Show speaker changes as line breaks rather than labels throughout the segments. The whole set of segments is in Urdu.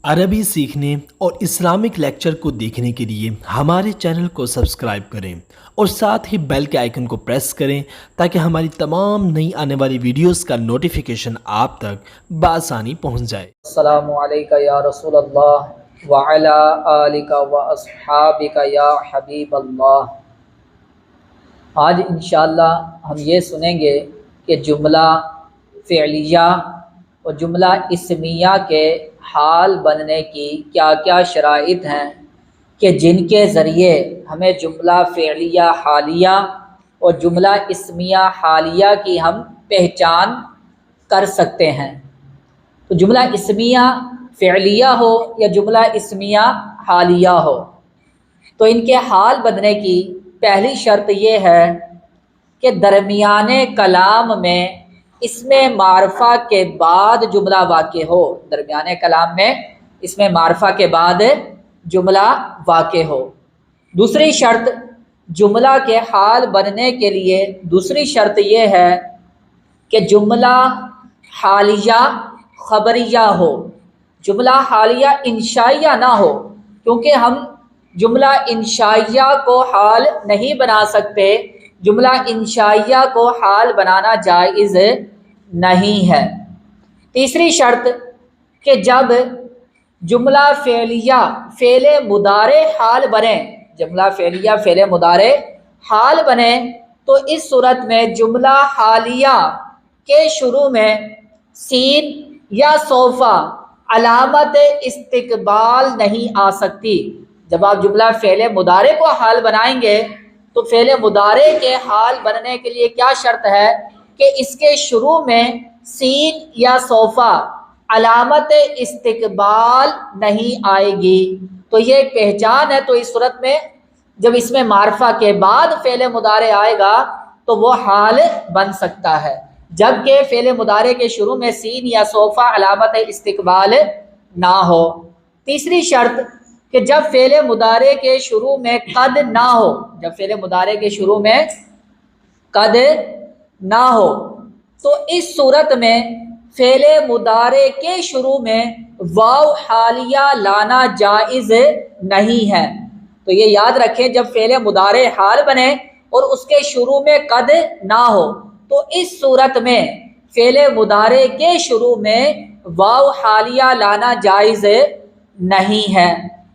عربی سیکھنے اور اسلامک لیکچر کو دیکھنے کے لیے ہمارے چینل کو سبسکرائب کریں اور ساتھ ہی بیل کے آئیکن کو پریس کریں تاکہ ہماری تمام نئی آنے والی ویڈیوز کا نوٹیفیکیشن آپ تک بآسانی پہنچ جائے۔
السلام علیکم یا رسول اللہ وعلی آلک و اصحابک یا حبیب اللہ۔ آج انشاءاللہ ہم یہ سنیں گے کہ جملہ فعلیہ اور جملہ اسمیہ کے حال بننے کی کیا کیا شرائط ہیں کہ جن کے ذریعے ہمیں جملہ فعلیہ حالیہ اور جملہ اسمیہ حالیہ کی ہم پہچان کر سکتے ہیں۔ تو جملہ اسمیہ فعلیہ ہو یا جملہ اسمیہ حالیہ ہو تو ان کے حال بننے کی پہلی شرط یہ ہے کہ درمیانے کلام میں اسم معرفہ کے بعد جملہ واقع ہو۔ درمیانے کلام میں اسم معرفہ کے بعد جملہ واقع ہو۔ دوسری شرط جملہ کے حال بننے کے لیے دوسری شرط یہ ہے کہ جملہ حالیہ خبریہ ہو، جملہ حالیہ انشائیہ نہ ہو، کیونکہ ہم جملہ انشائیہ کو حال نہیں بنا سکتے، جملہ انشائیہ کو حال بنانا جائز نہیں ہے۔ تیسری شرط کہ جب جملہ فعلیہ فعل مضارع حال بنے، جملہ فعلیہ فعل مضارع حال بنے تو اس صورت میں جملہ حالیہ کے شروع میں سین یا سوفا علامت استقبال نہیں آ سکتی۔ جب آپ جملہ فعل مضارع کو حال بنائیں گے تو فعل مضارع کے حال بننے کے لیے کیا شرط ہے کہ اس کے شروع میں سین یا سوفا علامت استقبال نہیں آئے گی۔ تو یہ ایک پہچان ہے۔ تو اس صورت میں جب اس میں معرفہ کے بعد فعل مضارع آئے گا تو وہ حال بن سکتا ہے، جبکہ فعل مضارع کے شروع میں سین یا سوفا علامت استقبال نہ ہو۔ تیسری شرط کہ جب فعل مضارع کے شروع میں قد نہ ہو، جب فعل مضارع کے شروع میں قد نہ ہو تو اس صورت میں فعل مضارع کے شروع میں واو حالیہ لانا جائز نہیں ہے۔ تو یہ یاد رکھیں، جب فعل مضارع حال بنے اور اس کے شروع میں قد نہ ہو تو اس صورت میں فعل مضارع کے شروع میں واو حالیہ لانا جائز نہیں ہے۔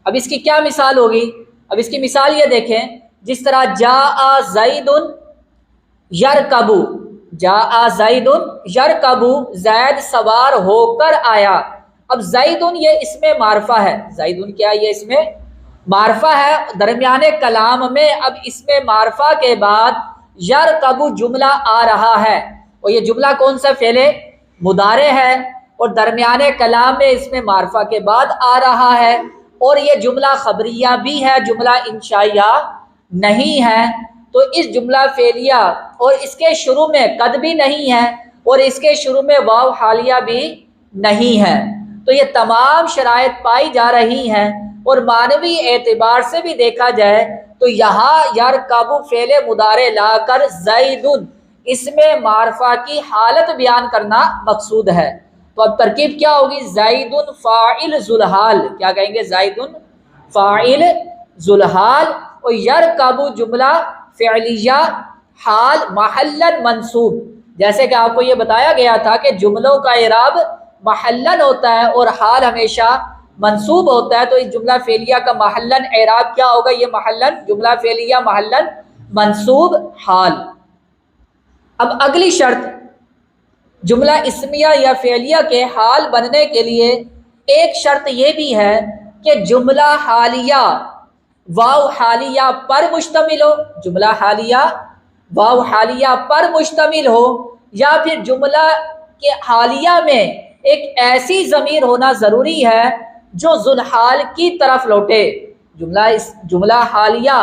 اب اس کی کیا مثال ہوگی؟ اب اس کی مثال یہ دیکھیں، جس طرح جاء زید یرکب، جاء زید یرکب، زید سوار ہو کر آیا۔ اب زید یہ اسم معرفہ ہے، زید کیا یہ اسم معرفہ ہے، درمیانے کلام میں اب اسم معرفہ کے بعد یرکب جملہ آ رہا ہے، اور یہ جملہ کون سا فعل مضارع ہے اور درمیانے کلام میں اسم معرفہ کے بعد آ رہا ہے، اور یہ جملہ خبریہ بھی ہے، جملہ انشائیہ نہیں ہے۔ تو اس جملہ فعلیہ اور اس کے شروع میں قد بھی نہیں ہے اور اس کے شروع میں واو حالیہ بھی نہیں ہے۔ تو یہ تمام شرائط پائی جا رہی ہیں، اور معنوی اعتبار سے بھی دیکھا جائے تو یہاں یرکب فعل مضارع لا کر زید اسم معرفہ کی حالت بیان کرنا مقصود ہے۔ تو اب ترکیب کیا ہوگی؟ زید فاعل ذوالحال، کیا کہیں گے؟ زید فاعل ذوالحال، اور یرکب جملہ فعلیہ حال محلاً منصوب۔ جیسے کہ آپ کو یہ بتایا گیا تھا کہ جملوں کا اعراب محلاً ہوتا ہے اور حال ہمیشہ منصوب ہوتا ہے، تو اس جملہ فعلیہ کا محلاً اعراب کیا ہوگا؟ یہ محلاً جملہ فعلیہ محلاً منصوب حال۔ اب اگلی شرط جملہ اسمیہ یا فعلیہ کے حال بننے کے لیے ایک شرط یہ بھی ہے کہ جملہ حالیہ واو حالیہ پر مشتمل ہو، جملہ حالیہ واو حالیہ پر مشتمل ہو، یا پھر جملہ کے حالیہ میں ایک ایسی ضمیر ہونا ضروری ہے جو ذوالحال کی طرف لوٹے۔ جملہ حالیہ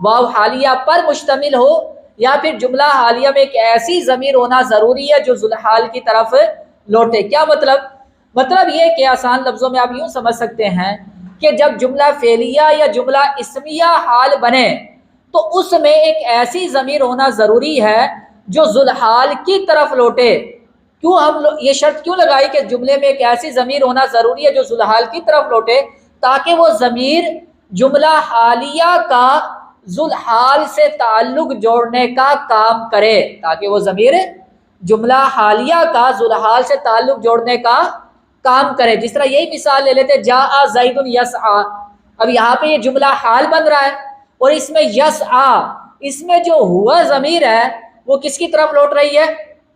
واو حالیہ پر مشتمل ہو یا پھر جملہ حالیہ میں ایک ایسی ضمیر ہونا ضروری ہے جو ذوالحال کی طرف لوٹے۔ کیا مطلب؟ مطلب یہ کہ آسان لفظوں میں آپ یوں سمجھ سکتے ہیں کہ جب جملہ فعلیہ یا جملہ اسمیہ حال بنے تو اس میں ایک ایسی ضمیر ہونا ضروری ہے جو ذوالحال کی طرف لوٹے۔ کیوں ہم یہ شرط کیوں لگائی کہ جملے میں ایک ایسی ضمیر ہونا ضروری ہے جو ذوالحال کی طرف لوٹے، تاکہ وہ ضمیر جملہ حالیہ کا ذوالحال سے تعلق جوڑنے کا کام کرے، تاکہ وہ ضمیر جملہ حالیہ کا ذوالحال سے تعلق جوڑنے کا کام کرے۔ جس طرح یہی مثال لے لیتے جاء زید یسعی، اب یہاں پہ یہ جملہ حال بن رہا ہے اور اس میں یسعی، اس میں جو ہوا ضمیر ہے وہ کس کی طرف لوٹ رہی ہے؟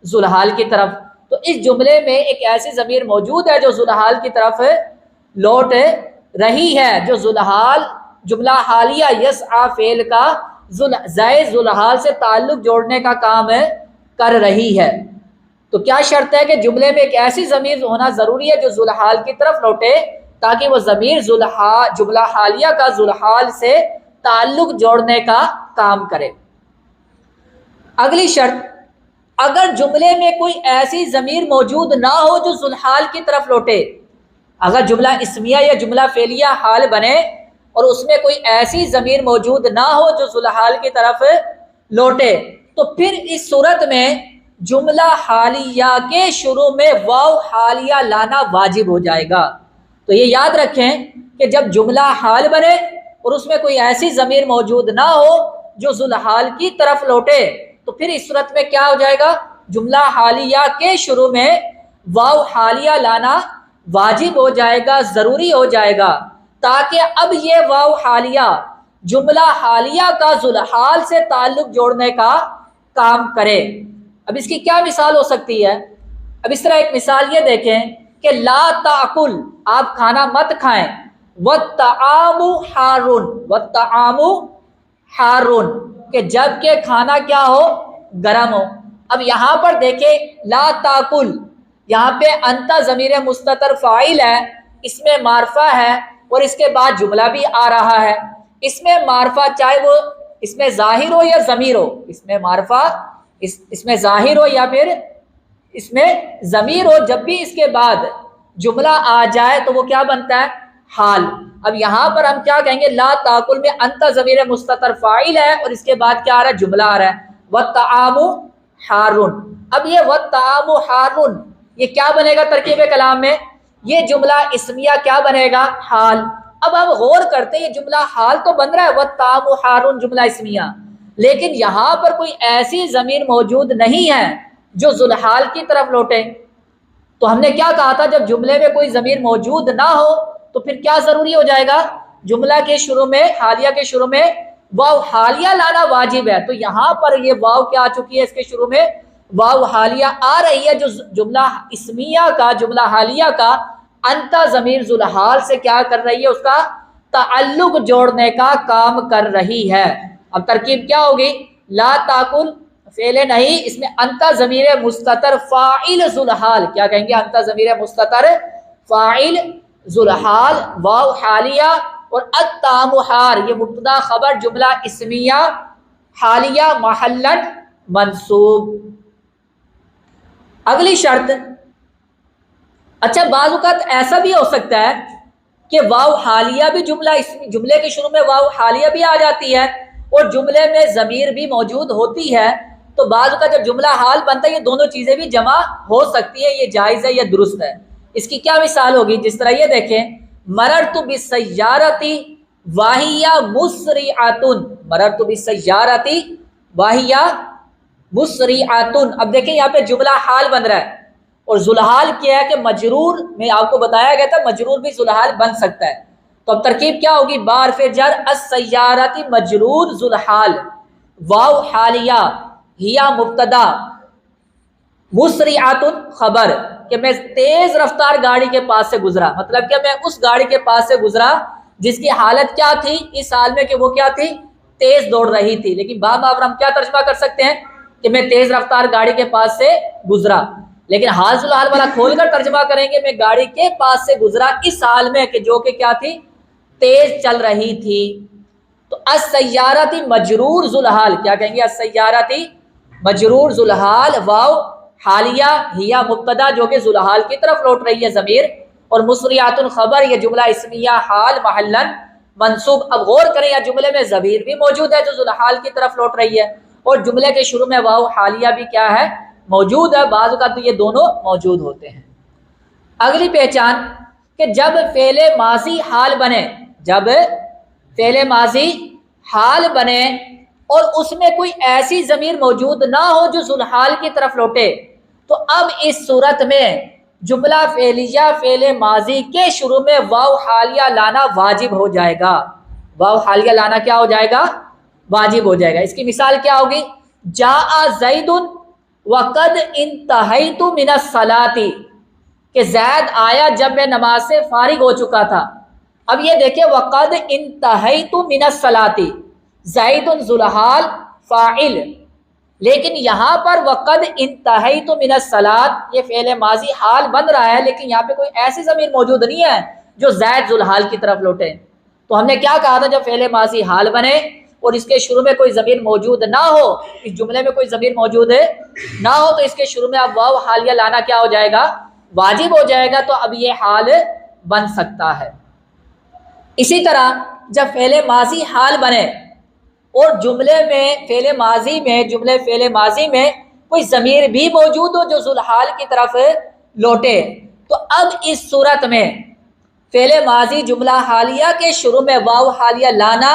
ذوالحال کی طرف۔ تو اس جملے میں ایک ایسی ضمیر موجود ہے جو ذوالحال کی طرف لوٹ رہی ہے، جو ذوالحال جملہ حالیہ یسعی فعل کا زائد ذوالحال سے تعلق جوڑنے کا کام کر رہی ہے۔ تو کیا شرط ہے کہ جملے میں ایک ایسی ضمیر ہونا ضروری ہے جو ذوالحال کی طرف لوٹے، تاکہ وہ ضمیر جملہ حالیہ کا ذوالحال سے تعلق جوڑنے کا کام کرے۔ اگلی شرط، اگر جملے میں کوئی ایسی ضمیر موجود نہ ہو جو ذوالحال کی طرف لوٹے، اگر جملہ اسمیہ یا جملہ فعلیہ حال بنے اور اس میں کوئی ایسی ضمیر موجود نہ ہو جو ذوالحال کی طرف لوٹے، تو پھر اس صورت میں جملہ حالیہ کے شروع میں واو حالیہ لانا واجب ہو جائے گا۔ تو یہ یاد رکھیں کہ جب جملہ حال بنے اور اس میں کوئی ایسی ضمیر موجود نہ ہو جو ذوالحال کی طرف لوٹے، تو پھر اس صورت میں کیا ہو جائے گا؟ جملہ حالیہ کے شروع میں واو حالیہ لانا واجب ہو جائے گا، ضروری ہو جائے گا، تاکہ اب یہ واو حالیہ جملہ حالیہ کا ذوالحال سے تعلق جوڑنے کا کام کرے۔ اب اس کی کیا مثال ہو سکتی ہے؟ اب اس طرح ایک مثال یہ دیکھیں کہ لا تاکل، آپ کھانا مت کھائیں، والطعام حار، والطعام حار، کہ جب کہ کھانا کیا ہو؟ گرم ہو۔ اب یہاں پر دیکھیں لا تاکل، یہاں پہ انتا ضمیر مستتر فاعل ہے، اس میں معرفہ ہے اور اس کے بعد جملہ بھی آ رہا ہے۔ اس میں معرفہ چاہے وہ اس میں ظاہر ہو یا ضمیر ہو، اس میں معرفہ اس میں ظاہر ہو یا پھر اس میں ضمیر ہو، جب بھی اس کے بعد جملہ آ جائے تو وہ کیا بنتا ہے؟ حال۔ اب یہاں پر ہم کیا کہیں گے؟ لا تاکل میں انت ضمیر مستتر فاعل ہے اور اس کے بعد کیا آ رہا ہے؟ جملہ آ رہا ہے والطعام حار۔ اب یہ والطعام حار یہ کیا بنے گا ترکیب کلام میں؟ یہ جملہ اسمیہ کیا بنے گا؟ حال۔ اب ہم غور کرتے ہیں، یہ جملہ حال تو بن رہا ہے والطعام حار جملہ اسمیہ، لیکن یہاں پر کوئی ایسی ضمیر موجود نہیں ہے جو ذوالحال کی طرف لوٹے۔ تو ہم نے کیا کہا تھا؟ جب جملے میں کوئی ضمیر موجود نہ ہو تو پھر کیا ضروری ہو جائے گا؟ جملہ کے شروع میں، حالیہ کے شروع میں واو حالیہ لانا واجب ہے۔ تو یہاں پر یہ واو کیا آ چکی ہے؟ اس کے شروع میں واو حالیہ آ رہی ہے، جو جملہ اسمیہ کا، جملہ حالیہ کا انتا ضمیر ذوالحال سے کیا کر رہی ہے؟ اس کا تعلق جوڑنے کا کام کر رہی ہے۔ اب ترکیب کیا ہوگی؟ لا تاکل فعل نہیں، اس میں انتا ضمیر مستتر فاعل ذوالحال، کیا کہیں گے؟ انتا ضمیر مستتر فاعل ذوالحال واو حالیہ اور الطعام حار یہ مبتدا خبر جملہ اسمیہ حالیہ محلاً منصوب۔ اگلی شرط، اچھا بعض اوقات ایسا بھی ہو سکتا ہے کہ واو حالیہ بھی جملے کے شروع میں واو حالیہ بھی آ جاتی ہے اور جملے میں ضمیر بھی موجود ہوتی ہے، تو بعض اوقات جب جملہ حال بنتا ہے یہ دونوں چیزیں بھی جمع ہو سکتی ہے، یہ جائز ہے، یہ درست ہے۔ اس کی کیا مثال ہوگی؟ جس طرح یہ دیکھیں مررت بالسیارۃ وہی مسرعۃ، مررت بالسیارۃ وہی مسرعۃ۔ اب دیکھیں یہاں پہ جملہ حال بن رہا ہے اور ذوالحال کیا ہے کہ مجرور میں آپ کو بتایا گیا تھا مجرور بھی ذوالحال بن سکتا ہے۔ تو اب ترکیب کیا ہوگی؟ بارف جر السیارۃ مجرور ذوالحال واو حالیہ ہیا مبتدا مسرعۃ خبر، کہ میں تیز رفتار گاڑی کے پاس سے گزرا، مطلب کہ میں اس گاڑی کے پاس سے گزرا جس کی حالت کیا تھی اس حال میں کہ وہ کیا تھی؟ تیز دوڑ رہی تھی۔ لیکن باب ہم کیا ترجمہ کر سکتے ہیں کہ میں تیز رفتار گاڑی کے پاس سے گزرا، لیکن حال ذوالحال والا کھول کر ترجمہ کریں گے میں گاڑی کے پاس سے گزرا اس حال میں کہ جو کہ کیا تھی؟ تیز چل رہی تھی۔ تو السیارۃ مجرور ذوالحال، کیا کہیں گے؟ السیارۃ مجرور ذوالحال واو حالیہ ہیا مبتدا جو کہ ذوالحال کی طرف لوٹ رہی ہے ضمیر، اور مسرعۃ خبر یہ جملہ اسمیہ حال محلاً منصوب۔ اب غور کریں یا جملے میں ضمیر بھی موجود ہے جو ذوالحال کی طرف لوٹ رہی ہے اور جملے کے شروع میں واو حالیہ بھی کیا ہے؟ موجود ہے، بعض اوقات تو یہ دونوں موجود ہوتے ہیں۔ اگلی پہچان کہ جب فعل ماضی حال بنے، جب فعل ماضی حال بنے اور اس میں کوئی ایسی ضمیر موجود نہ ہو جو ذوالحال کی طرف لوٹے، تو اب اس صورت میں جملہ فعلیہ فعل ماضی کے شروع میں واو حالیہ لانا واجب ہو جائے گا۔ واو حالیہ لانا کیا ہو جائے گا؟ واجب ہو جائے گا۔ اس کی مثال کیا ہوگی؟ جاء زید وقد انتہیت من الصلاۃ، کہ زید آیا جب میں نماز سے فارغ ہو چکا تھا۔ اب یہ دیکھیں وقد انتہیت من الصلاۃ، زید ذوالحال فاعل، لیکن یہاں پر وقد انتہیت من الصلاۃ یہ فعل ماضی حال بن رہا ہے، لیکن یہاں پہ کوئی ایسی ضمیر موجود نہیں ہے جو زید ذوالحال کی طرف لوٹے۔ تو ہم نے کیا کہا تھا؟ جب فعل ماضی حال بنے اور اس کے شروع میں کوئی ضمیر موجود نہ ہو، اس جملے میں کوئی ضمیر موجود نہ ہو، تو اس کے شروع میں اب واو حالیہ لانا کیا ہو جائے گا؟ واجب ہو جائے گا۔ تو اب یہ حال بن سکتا ہے۔ اسی طرح جب فعل ماضی حال بنے اور جملے میں جملے فعل ماضی میں کوئی ضمیر بھی موجود ہو جو ذوالحال کی طرف لوٹے، تو اب اس صورت میں فعل ماضی جملہ حالیہ کے شروع میں واو حالیہ لانا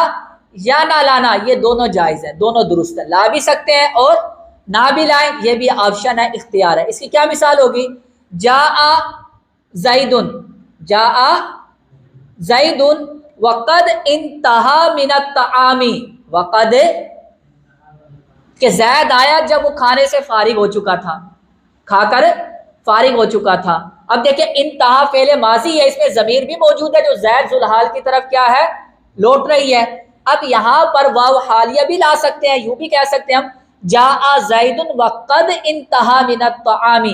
یا نہ لانا یہ دونوں جائز ہیں، دونوں درست ہیں، لا بھی سکتے ہیں اور نہ بھی لائیں، یہ بھی آپشن ہے، اختیار ہے۔ اس کی کیا مثال ہوگی؟ جاء زید، جاء زید وقد انتہا من الطعام، وقد کہ زید آیا جب وہ کھانے سے فارغ ہو چکا تھا، کھا کر فارغ ہو چکا تھا۔ اب دیکھیں انتہا فعل ماضی ہے، اس میں ضمیر بھی موجود ہے جو زید ذوالحال کی طرف کیا ہے؟ لوٹ رہی ہے۔ اب یہاں پر واو حالیہ بھی لا سکتے ہیں، یوں بھی کہہ سکتے ہیں ہم جاء زید وقد انتہا من الطعام،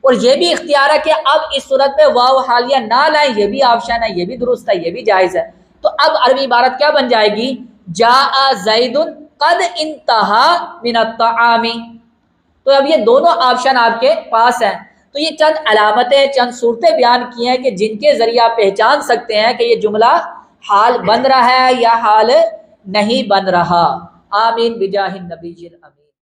اور یہ بھی اختیار ہے کہ اب اس صورت میں واو حالیہ نہ لائیں، یہ بھی آپشن ہے، یہ بھی درست ہے، یہ بھی جائز ہے۔ تو اب عربی عبارت کیا بن جائے گی؟ جاء زید قد انتہا من الطعام۔ تو اب یہ دونوں آپشن آپ کے پاس ہیں۔ تو یہ چند علامتیں، چند صورتیں بیان کی ہیں کہ جن کے ذریعے آپ پہچان سکتے ہیں کہ یہ جملہ حال بن رہا ہے یا حال نہیں بن رہا۔ آمین بجاہ النبی الامین۔